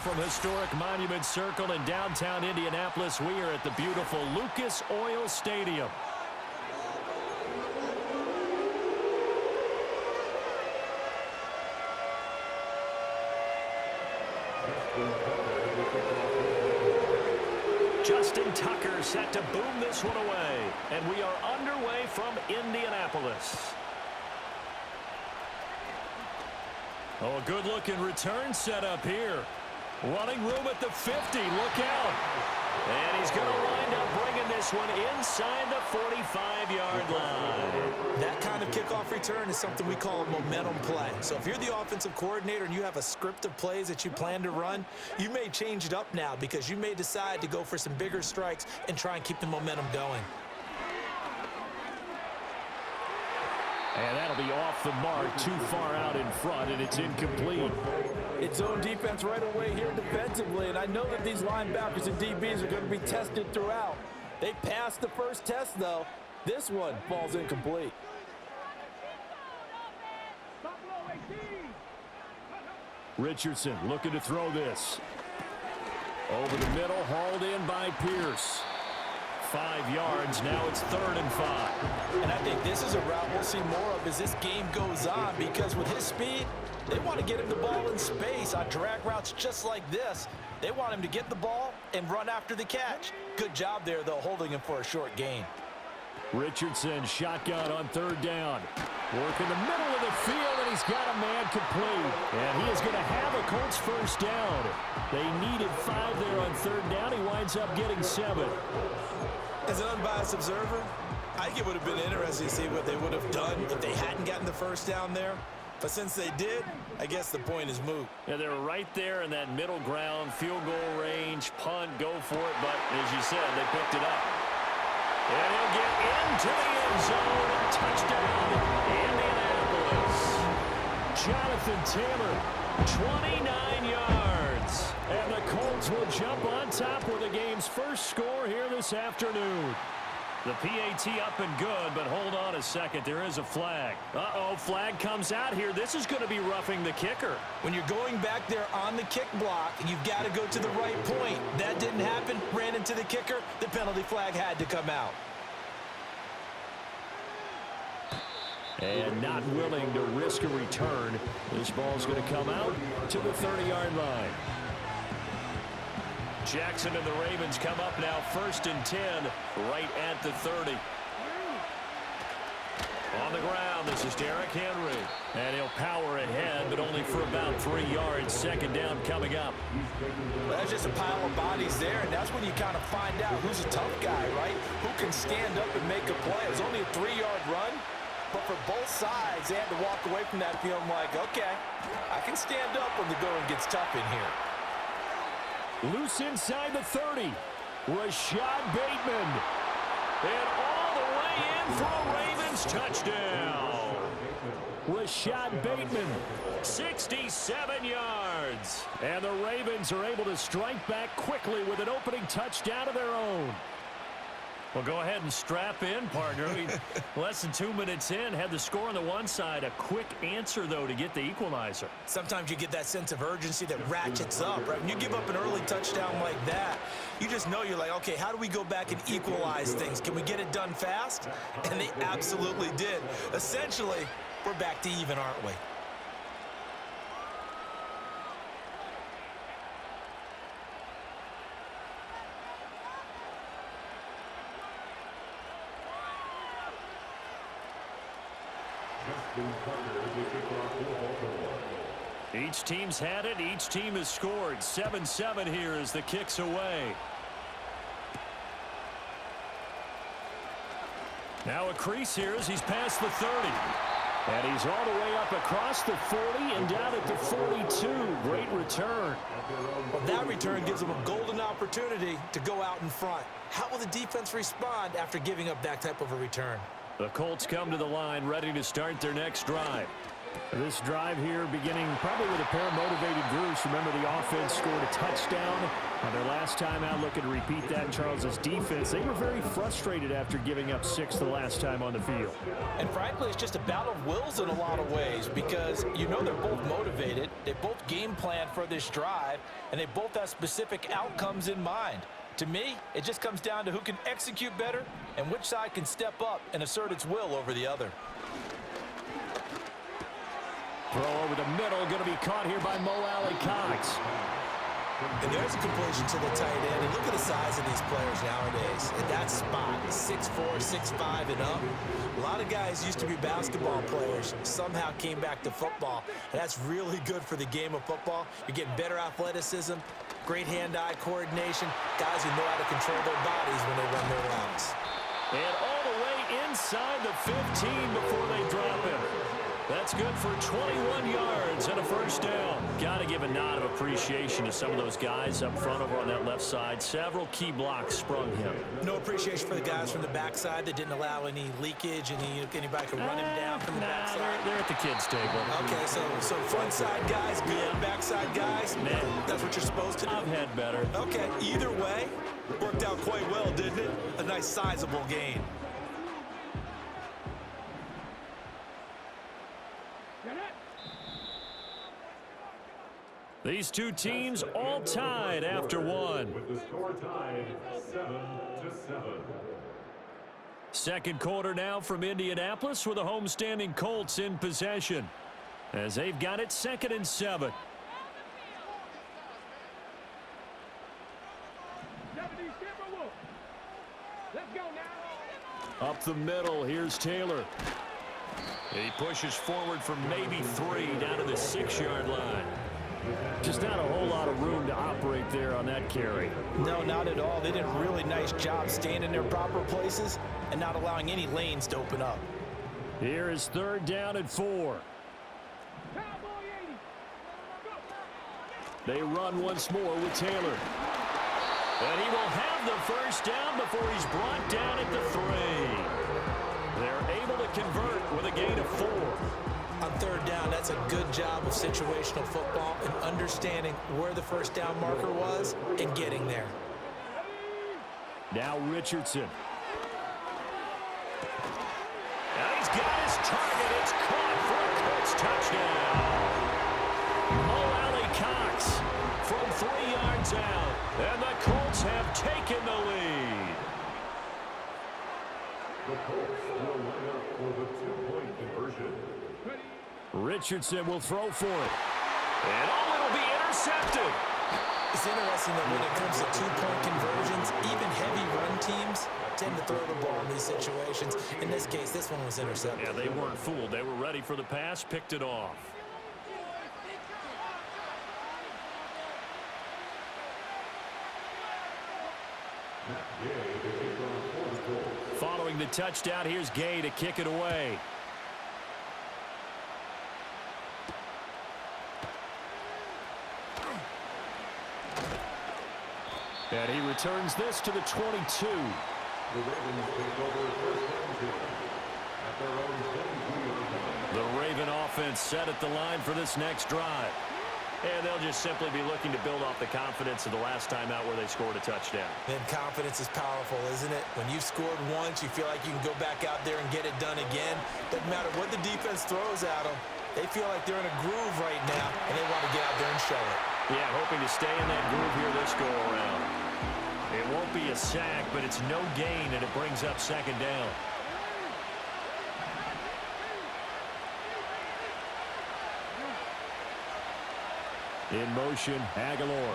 From historic Monument Circle in downtown Indianapolis, we are at the beautiful Lucas Oil Stadium. Justin Tucker set to boom this one away, and we are underway from Indianapolis. Oh, a good-looking return set up here. Running room at the 50. Look out. And he's going to wind up bringing this one inside the 45-yard line. That kind of kickoff return is something we call a momentum play. So if you're the offensive coordinator and you have a script of plays that you plan to run, you may change it up now because you may decide to go for some bigger strikes and try and keep the momentum going. And that'll be off the mark, too far out in front, and it's incomplete. It's zone defense right away here defensively, and I know that these linebackers and DBs are going to be tested throughout. They passed the first test, though. This one falls incomplete. Richardson looking to throw this. Over the middle, hauled in by Pierce. 5 yards, now it's 3rd and 5. And I think this is a route we'll see more of as this game goes on, because with his speed, they want to get him the ball in space on drag routes just like this. They want him to get the ball and run after the catch. Good job there, though, holding him for a short gain. Richardson shotgun on 3rd down. Work in the middle of the field, and he's got a man complete. And he is going to have a Colts first down. They needed 5 there on 3rd down. He winds up getting 7. As an unbiased observer, I think it would have been interesting to see what they would have done if they hadn't gotten the first down there. But since they did, I guess the point is moot. Yeah, they were right there in that middle ground, field goal range, punt, go for it. But as you said, they picked it up. And he'll get into the end zone. Touchdown, Indianapolis. Jonathan Taylor, 29 yards. And the Colts will jump on top with the game's first score here this afternoon. The PAT up and good, but hold on a second. There is a flag. Uh-oh, flag comes out here. This is going to be roughing the kicker. When you're going back there on the kick block, you've got to go to the right point. That didn't happen. Ran into the kicker. The penalty flag had to come out. And not willing to risk a return. This ball's going to come out to the 30-yard line. Jackson and the Ravens come up now 1st and 10 right at the 30. On the ground, this is Derrick Henry. And he'll power ahead, but only for about 3 yards. 2nd down coming up. That's just a pile of bodies there, and that's when you kind of find out who's a tough guy, right? Who can stand up and make a play. It was only a 3-yard run, but for both sides, they had to walk away from that feeling like, okay, I can stand up when the going gets tough in here. Loose inside the 30. Rashad Bateman. And all the way in for a Ravens touchdown. Rashad Bateman, 67 yards. And the Ravens are able to strike back quickly with an opening touchdown of their own. Well, go ahead and strap in, partner. Less than 2 minutes in, had the score on the one side. A quick answer, though, to get the equalizer. Sometimes you get that sense of urgency that ratchets up, right? When you give up an early touchdown like that, you just know you're like, okay, how do we go back and equalize things? Can we get it done fast? And they absolutely did. Essentially, we're back to even, aren't we? Each team's had it. Each team has scored. 7-7 here as the kick's away. Now a crease here as he's past the 30. And he's all the way up across the 40 and down at the 42. Great return. Well, that return gives them a golden opportunity to go out in front. How will the defense respond after giving up that type of a return? The Colts come to the line ready to start their next drive. This drive here beginning probably with a pair of motivated groups. Remember, the offense scored a touchdown on their last time out. Looking to repeat that. Charles' defense, they were very frustrated after giving up 6 the last time on the field. And frankly, it's just a battle of wills in a lot of ways because you know they're both motivated. They both game plan for this drive, and they both have specific outcomes in mind. To me, it just comes down to who can execute better and which side can step up and assert its will over the other. Throw over the middle, going to be caught here by Mo Cox. And there's a completion to the tight end. And look at the size of these players nowadays. At that spot, 6'4", 6'5", and up. A lot of guys used to be basketball players, somehow came back to football. And that's really good for the game of football. You're getting better athleticism, great hand-eye coordination, guys who know how to control their bodies when they run their routes. And all the way inside the 15 before they drop him. That's good for 21 yards and a first down. Got to give a nod of appreciation to some of those guys up front over on that left side. Several key blocks sprung him. No appreciation for the guys from the backside that didn't allow any leakage, anybody could run him down from the backside. They're at the kids' table. Okay, so front side guys, good, backside guys, that's what you're supposed to do? I've had better. Okay, either way, worked out quite well, didn't it? A nice sizable gain. These two teams all tied after one. With the score tied 7-7. Second quarter now from Indianapolis with the homestanding Colts in possession as they've got it 2nd and 7. Up the middle, here's Taylor. He pushes forward from maybe 3 down to the 6-yard line. Just not a whole lot of room to operate there on that carry. No, not at all. They did a really nice job staying in their proper places and not allowing any lanes to open up. Here is 3rd down and 4. They run once more with Taylor. And he will have the first down before he's brought down at the 3. They're able to convert with a gain of 4. On 3rd down, that's a good job of situational football and understanding where the first down marker was and getting there. Now Richardson. And he's got his target. It's caught for a Colts touchdown. Mo Cox from 3 yards out. And the Colts have taken the lead. The Colts will line up for the 2-point conversion. Richardson will throw for it. And it'll be intercepted. It's interesting that when it comes to 2-point conversions, even heavy run teams tend to throw the ball in these situations. In this case, this one was intercepted. Yeah, they weren't fooled. They were ready for the pass, picked it off. Following the touchdown, here's Gay to kick it away. And he returns this to the 22. The Ravens take over first down at their own 22-yard line. The Raven offense set at the line for this next drive. And they'll just simply be looking to build off the confidence of the last time out where they scored a touchdown. Then confidence is powerful, isn't it? When you've scored once, you feel like you can go back out there and get it done again. Doesn't matter what the defense throws at them. They feel like they're in a groove right now, and they want to get out there and show it. Yeah, hoping to stay in that groove here this go-around. It won't be a sack, but it's no gain, and it brings up 2nd down. In motion, Aguilar.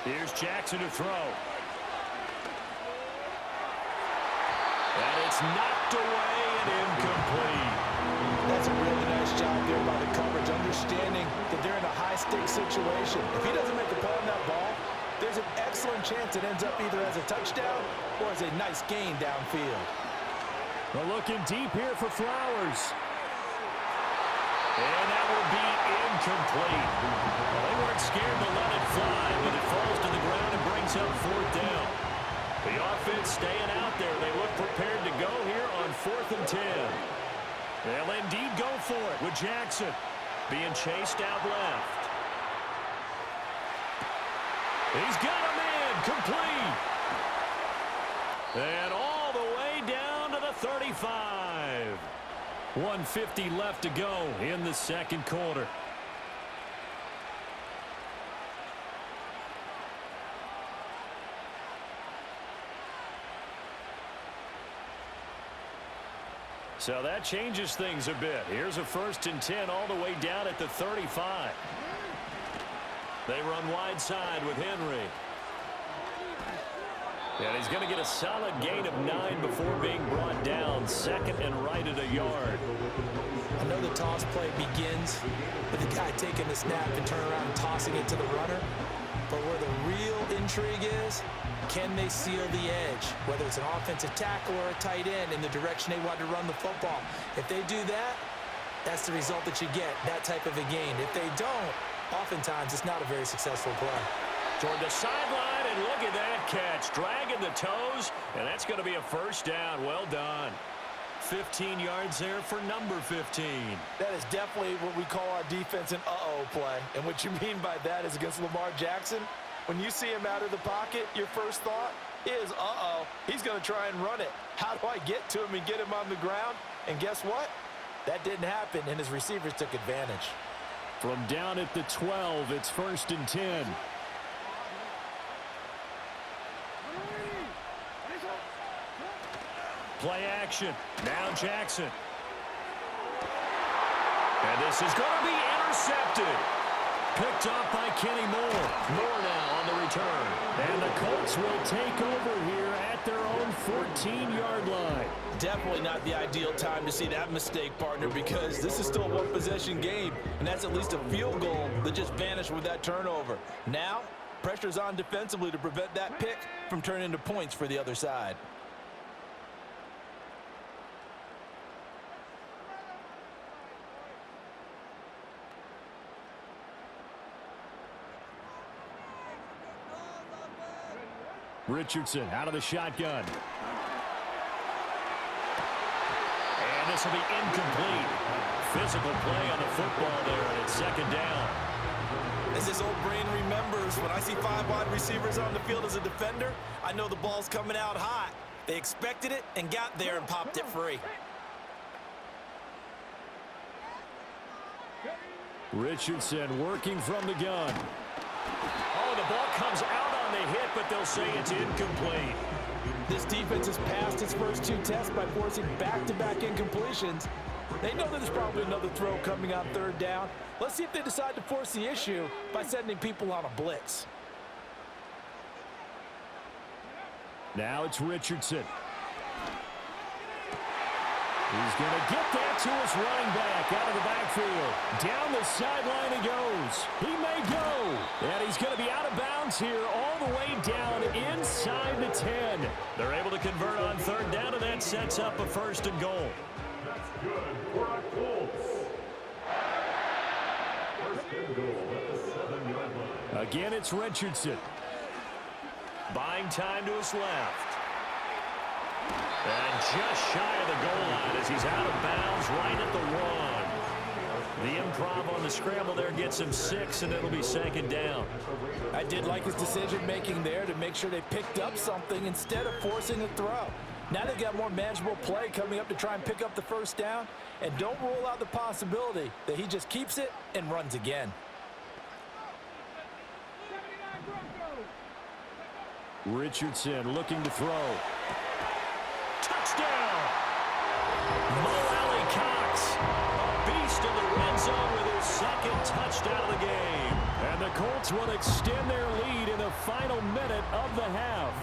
Here's Jackson to throw. And it's knocked away and incomplete. That's a really nice job there by the coverage, understanding that they're in a high-stakes situation. If he doesn't make a play on that ball, there's an excellent chance it ends up either as a touchdown or as a nice gain downfield. Well, looking deep here for Flowers. And that will be incomplete. Well, they weren't scared to let it fly, but it falls to the ground and brings up 4th down. The offense staying out there. They look prepared to go here on 4th and 10. They'll indeed go for it with Jackson being chased out left. He's got a man complete. And all the way down to the 35. 1:50 left to go in the second quarter. So that changes things a bit. Here's a 1st and 10 all the way down at the 35. They run wide side with Henry. And he's going to get a solid gain of 9 before being brought down. 2nd and right at a yard. I know the toss play begins with the guy taking the snap and turning around and tossing it to the runner. But where the real intrigue is, can they seal the edge? Whether it's an offensive tackle or a tight end in the direction they want to run the football. If they do that, that's the result that you get, that type of a gain. If they don't, oftentimes it's not a very successful play. Toward the sideline, and look at that catch. Dragging the toes, and that's going to be a 1st down. Well done. 15 yards there for number 15. That is definitely what we call our defense an uh-oh play. And what you mean by that is against Lamar Jackson, when you see him out of the pocket, your first thought is, uh-oh, he's going to try and run it. How do I get to him and get him on the ground? And guess what? That didn't happen, and his receivers took advantage. From down at the 12, it's 1st and 10. Play action. Now Jackson. And this is going to be intercepted. Picked off by Kenny Moore. Moore now on the return. And the Colts will take over here at their own 14-yard line. Definitely not the ideal time to see that mistake, partner, because this is still a one-possession game, and that's at least a field goal that just vanished with that turnover. Now, pressure's on defensively to prevent that pick from turning into points for the other side. Richardson out of the shotgun. And this will be incomplete. Physical play on the football there, and it's 2nd down. As this old brain remembers, when I see 5 wide receivers on the field as a defender, I know the ball's coming out hot. They expected it and got there and popped it free. Richardson working from the gun. Oh, the ball comes out on the hit, but they'll say it's incomplete. This defense has passed its first 2 tests by forcing back-to-back incompletions. They know that there's probably another throw coming on 3rd down. Let's see if they decide to force the issue by sending people on a blitz. Now it's Richardson. He's going to get that to his running back out of the backfield. Down the sideline he goes. He may go. And he's going to be out of bounds here all the way down inside the 10. They're able to convert on 3rd down, and that sets up a 1st and goal. That's good for our Colts. 1st and goal at the 7-yard line. Again, it's Richardson. Buying time to his left. And just shy of the goal line as he's out of bounds right at the 1. The improv on the scramble there gets him 6, and it'll be 2nd down. I did like his decision-making there to make sure they picked up something instead of forcing a throw. Now they've got more manageable play coming up to try and pick up the 1st down, and don't rule out the possibility that he just keeps it and runs again. Richardson looking to throw. Touchdown! Mo Alley-Cox, a beast in the red zone with his 2nd touchdown of the game. And the Colts will extend their lead in the final minute of the half.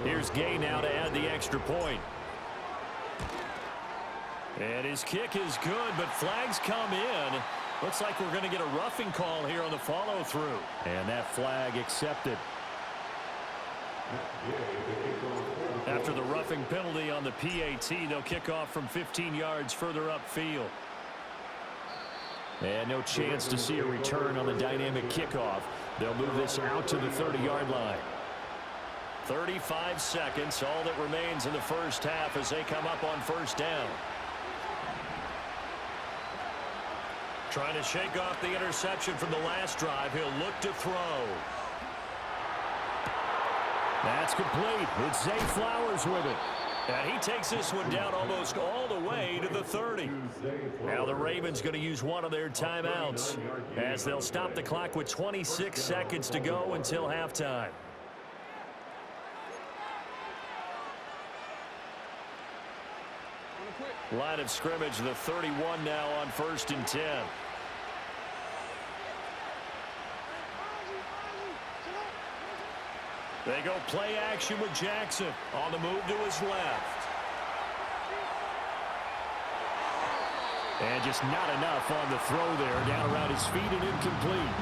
Here's Gay now to add the extra point. And his kick is good, but flags come in. Looks like we're going to get a roughing call here on the follow-through. And that flag accepted. After the roughing penalty on the PAT, they'll kick off from 15 yards further upfield. And no chance to see a return on the dynamic kickoff. They'll move this out to the 30-yard line. 35 seconds, all that remains in the first half as they come up on first down. Trying to shake off the interception from the last drive. He'll look to throw. That's complete. It's Zay Flowers with it. And he takes this one down almost all the way to the 30. Now the Ravens going to use one of their timeouts as they'll stop the clock with 26 seconds to go until halftime. Line of scrimmage, the 31 now on 1st and 10. They go play action with Jackson on the move to his left. And just not enough on the throw there, down around his feet and incomplete.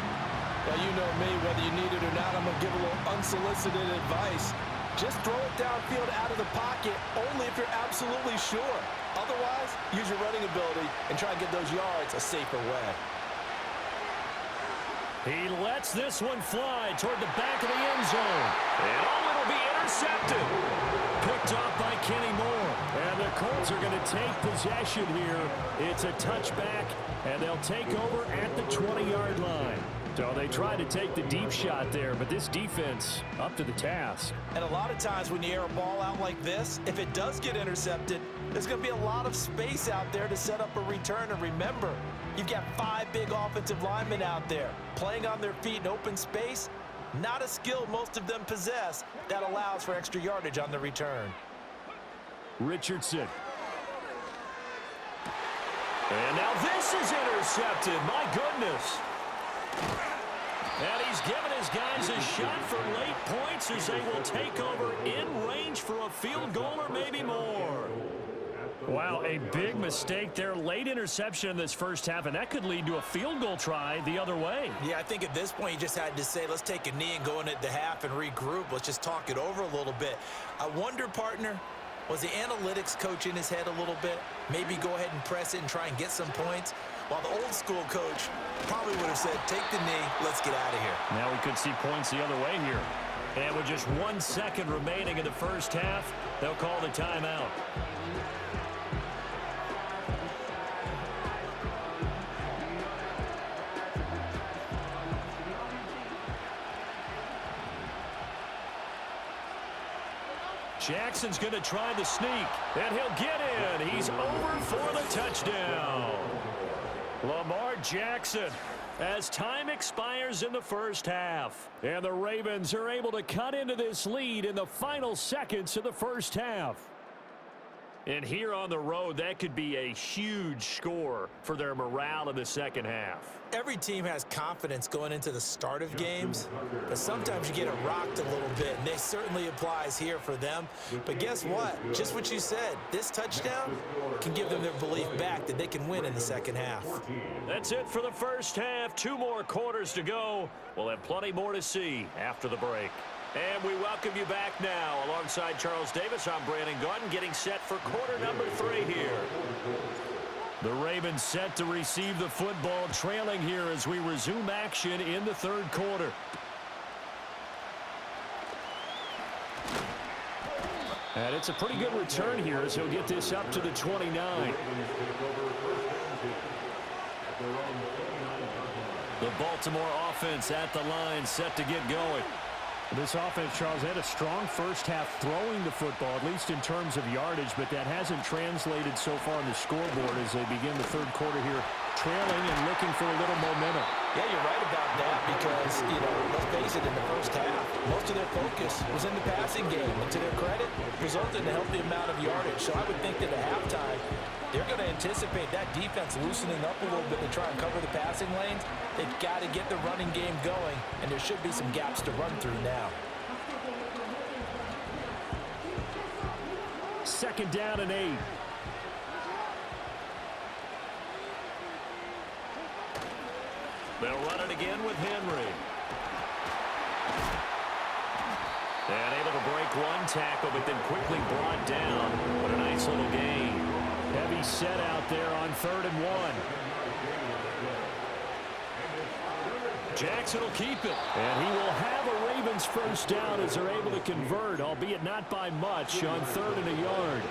Well, you know me, whether you need it or not, I'm going to give a little unsolicited advice. Just throw it downfield out of the pocket, only if you're absolutely sure. Otherwise, use your running ability and try and get those yards a safer way. He lets this one fly toward the back of the end zone. And it'll be intercepted. Picked off by Kenny Moore. And the Colts are going to take possession here. It's a touchback, and they'll take over at the 20-yard line. So they try to take the deep shot there, but this defense up to the task. And a lot of times when you air a ball out like this, if it does get intercepted, there's going to be a lot of space out there to set up a return. And remember, you've got 5 big offensive linemen out there playing on their feet in open space. Not a skill most of them possess that allows for extra yardage on the return. Richardson. And now this is intercepted. My goodness. And he's given his guys a shot for late points as they will take over in range for a field goal or maybe more. Wow, a big mistake there. Late interception in this first half, and that could lead to a field goal try the other way. Yeah, I think at this point you just had to say, let's take a knee and go into the half and regroup. Let's just talk it over a little bit. I wonder, partner, was the analytics coach in his head a little bit? Maybe go ahead and press it and try and get some points? While the old school coach probably would have said, take the knee, let's get out of here. Now we could see points the other way here. And with just 1 second remaining in the first half, they'll call the timeout. Jackson's going to try the sneak, and he'll get in. He's over for the touchdown. Lamar Jackson, as time expires in the first half. And the Ravens are able to cut into this lead in the final seconds of the first half. And here on the road, that could be a huge score for their morale in the second half. Every team has confidence going into the start of games, but sometimes you get it rocked a little bit, and this certainly applies here for them. But guess what? Just what you said, this touchdown can give them their belief back that they can win in the second half. That's it for the first half. 2 more quarters to go. We'll have plenty more to see after the break. And we welcome you back now. Alongside Charles Davis, I'm Brandon Gaudin, getting set for quarter number 3 here. The Ravens set to receive the football, trailing here as we resume action in the third quarter. And it's a pretty good return here as he'll get this up to the 29. The Baltimore offense at the line, set to get going. This offense, Charles, had a strong first half throwing the football, at least in terms of yardage, but that hasn't translated so far on the scoreboard as they begin the third quarter here, trailing and looking for a little momentum. Yeah, you're right about that because, let's face it, in the first half, most of their focus was in the passing game, and to their credit, resulted in a healthy amount of yardage. So I would think that at halftime, they're going to anticipate that defense loosening up a little bit to try and cover the passing lanes. They've got to get the running game going, and there should be some gaps to run through now. Second down and 8. They'll run it again with Henry. And able to break one tackle, but then quickly brought down. What a nice little gain. Heavy set out there on 3rd and 1. Jackson will keep it. And he will have a Ravens first down as they're able to convert, albeit not by much, on 3rd and a yard.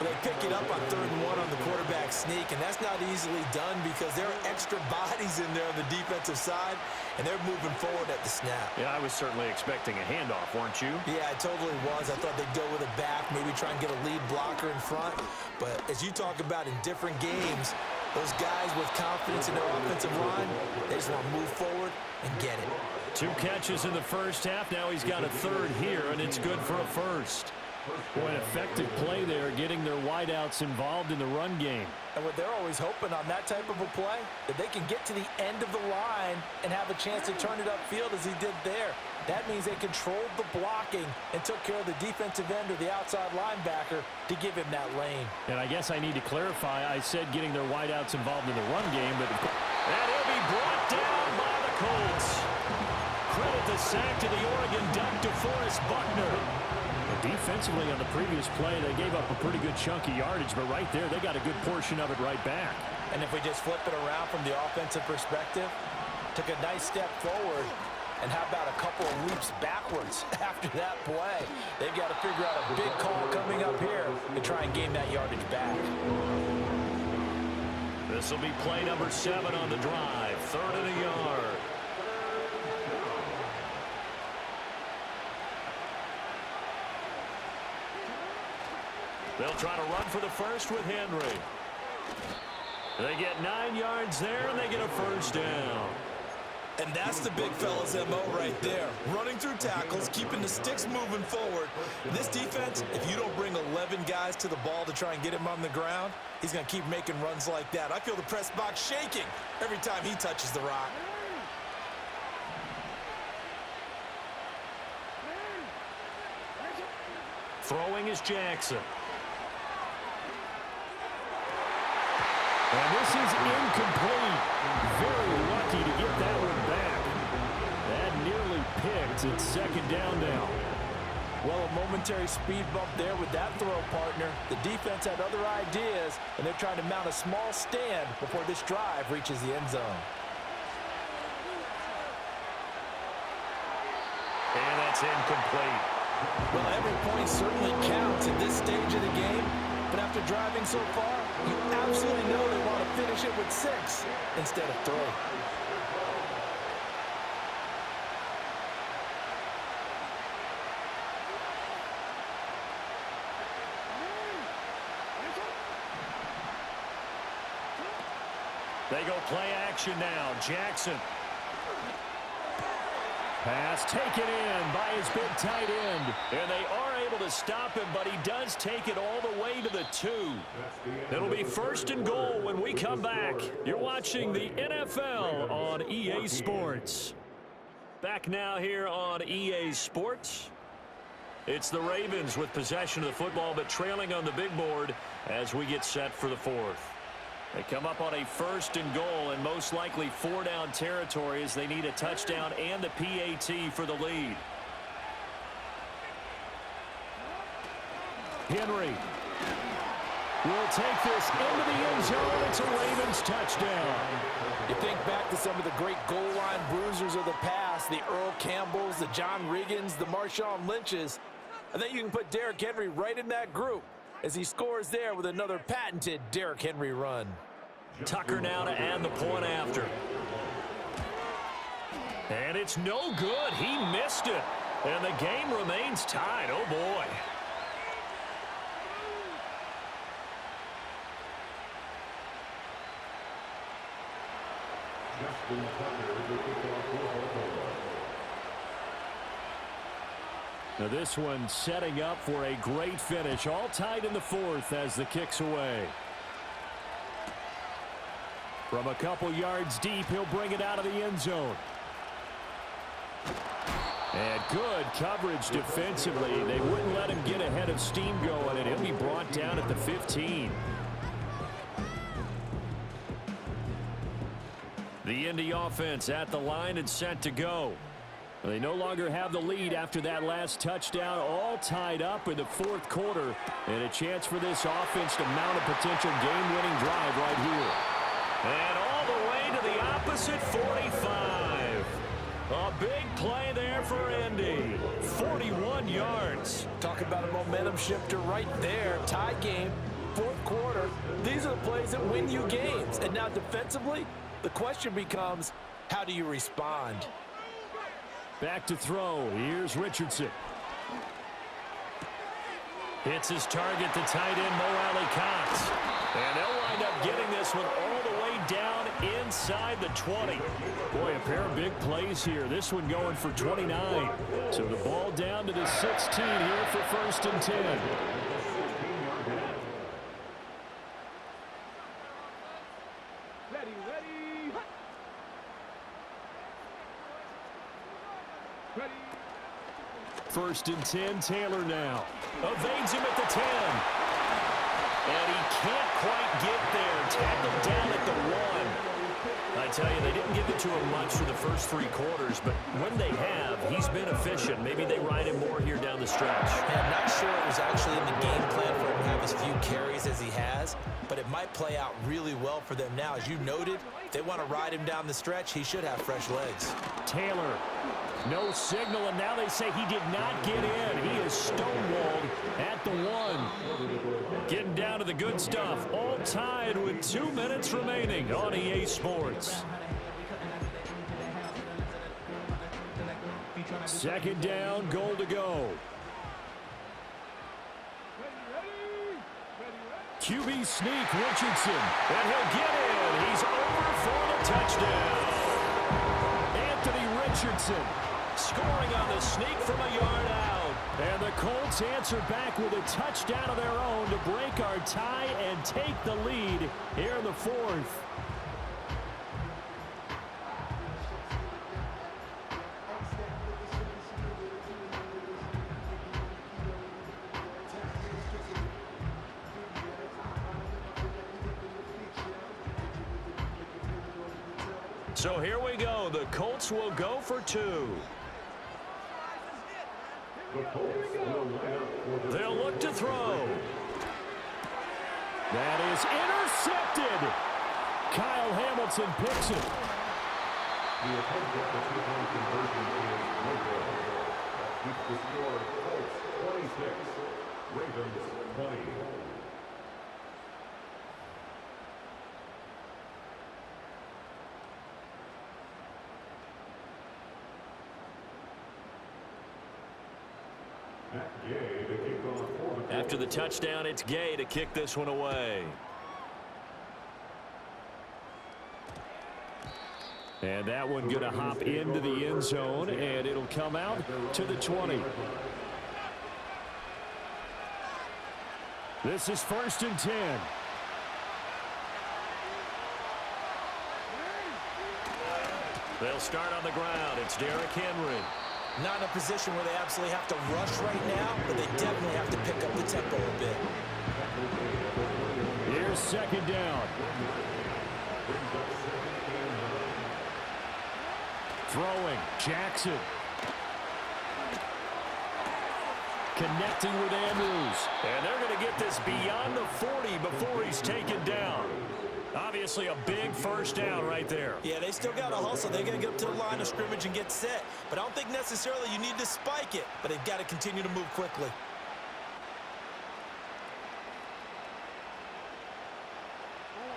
They pick it up on 3rd and 1 on the quarterback sneak, and that's not easily done because there are extra bodies in there on the defensive side, and they're moving forward at the snap. Yeah, I was certainly expecting a handoff, weren't you? Yeah, I totally was. I thought they'd go with a back, maybe try and get a lead blocker in front. But as you talk about in different games, those guys with confidence in their offensive line, they just want to move forward and get it. 2 catches in the first half. Now he's got a 3rd here, and it's good for a first. Boy, an effective play there, getting their wideouts involved in the run game. And what they're always hoping on that type of a play, that they can get to the end of the line and have a chance to turn it upfield as he did there. That means they controlled the blocking and took care of the defensive end or the outside linebacker to give him that lane. And I guess I need to clarify, I said getting their wideouts involved in the run game, but And he'll be brought down by the Colts. Credit the sack to the Oregon Duck, DeForest Buckner. defensively on the previous play, they gave up a pretty good chunk of yardage, but right there, they got a good portion of it right back. And if we just flip it around from the offensive perspective, took a nice step forward, and how about a couple of leaps backwards after that play? They've got to figure out a big call coming up here to try and gain that yardage back. This will be play number 7 on the drive, 3rd and a yard. They'll try to run for the first with Henry. They get 9 yards there, and they get a first down. And that's the big fella's MO right there. Running through tackles, keeping the sticks moving forward. This defense, if you don't bring 11 guys to the ball to try and get him on the ground, he's going to keep making runs like that. I feel the press box shaking every time he touches the rock. Throwing is Jackson. And this is incomplete. Very lucky to get that one back. That nearly picked. It's 2nd down now. Well, a momentary speed bump there with that throw, partner. The defense had other ideas, and they're trying to mount a small stand before this drive reaches the end zone. And that's incomplete. Well, every point certainly counts at this stage of the game, but after driving so far, you absolutely know they want to finish it with 6 instead of 3. They go play action now. Jackson. Pass taken in by his big tight end. And they are able to stop him, but he does take it all the way to the 2. It'll be 1st and goal when we come back. You're watching the NFL on EA Sports. Back now here on EA Sports. It's the Ravens with possession of the football, but trailing on the big board as we get set for the 4th. They come up on a 1st and goal and most likely 4-down territory as they need a touchdown and the PAT for the lead. Henry will take this into the end zone. It's a Ravens touchdown. You think back to some of the great goal line bruisers of the past, the Earl Campbells, the John Riggins, the Marshawn Lynches. I think you can put Derrick Henry right in that group as he scores there with another patented Derrick Henry run. Tucker now to add the point after. And it's no good. He missed it. And the game remains tied. Oh, boy. Now this one setting up for a great finish. All tied in the 4th as the kick's away. From a couple yards deep, he'll bring it out of the end zone. And good coverage defensively. They wouldn't let him get ahead of steam going, and he'll be brought down at the 15. The Indy offense at the line and set to go. They no longer have the lead after that last touchdown, all tied up in the 4th quarter, and a chance for this offense to mount a potential game-winning drive right here. And all the way to the opposite 45. A big play there for Indy. 41 yards. Talk about a momentum shifter right there. Tie game, fourth quarter. These are the plays that win you games. And now defensively, the question becomes, how do you respond? Back to throw. Here's Richardson. Hits his target, the tight end, Mo Alley-Cox. And they'll wind up getting this one all the way down inside the 20. Boy, a pair of big plays here. This one going for 29. So the ball down to the 16 here for 1st and 10. First and 10, Taylor now. Evades him at the 10. And he can't quite get there. Tackled down at the 1. I tell you, they didn't give it to him much for the first 3 quarters, but when they have, he's been efficient. Maybe they ride him more here down the stretch. Yeah, I'm not sure it was actually in the game plan for him to have as few carries as he has, but it might play out really well for them now. As you noted, if they want to ride him down the stretch, he should have fresh legs. Taylor. No signal, and now they say he did not get in. He is stonewalled at the 1. Getting down to the good stuff. All tied with 2 minutes remaining on EA Sports. Second down, goal to go. QB sneak, Richardson. And he'll get in. He's over for the touchdown. Anthony Richardson. Scoring on the sneak from a yard out. And the Colts answer back with a touchdown of their own to break our tie and take the lead here in the 4th. So here we go. The Colts will go for 2. They'll look to throw. That is intercepted. Kyle Hamilton picks it. The attempt at the two-point conversion is no good. That keeps the score Colts 26, Ravens 20. After the touchdown, it's Gay to kick this one away. And that one going to hop into the end zone, and it'll come out to the 20. This is 1st and 10. They'll start on the ground. It's Derrick Henry. Not in a position where they absolutely have to rush right now, but they definitely have to pick up the tempo a bit. Here's 2nd down. Throwing, Jackson. Connecting with Andrews. And they're going to get this beyond the 40 before he's taken down. Obviously a big first down right there. Yeah, they still got to hustle. They're going to get up to the line of scrimmage and get set. But I don't think necessarily you need to spike it, but they've got to continue to move quickly.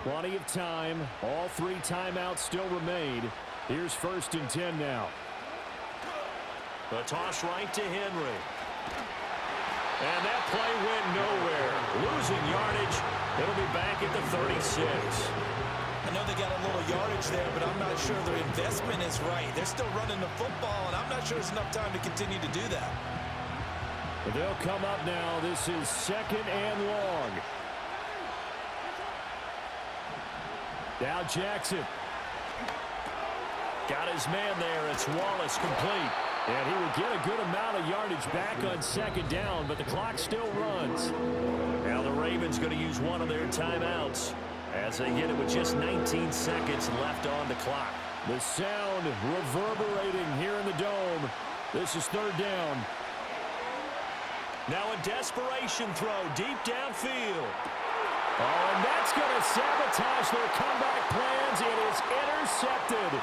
Plenty of time. All 3 timeouts still remain. Here's 1st and 10 now. The toss right to Henry. And that play went nowhere. Losing yardage. It'll be back at the 36. I know they got a little yardage there, but I'm not sure their investment is right. They're still running the football, and I'm not sure there's enough time to continue to do that. They'll come up now. This is 2nd and long. Now Jackson. Got his man there. It's Wallace complete. And he will get a good amount of yardage back on 2nd down, but the clock still runs. Now the Ravens going to use one of their timeouts as they get it with just 19 seconds left on the clock. The sound reverberating here in the dome. This is 3rd down. Now a desperation throw deep downfield. Oh, and that's going to sabotage their comeback plans. It is intercepted.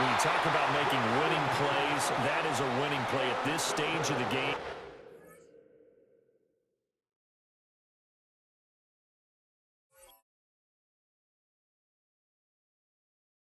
When you talk about making winning plays, that is a winning play at this stage of the game.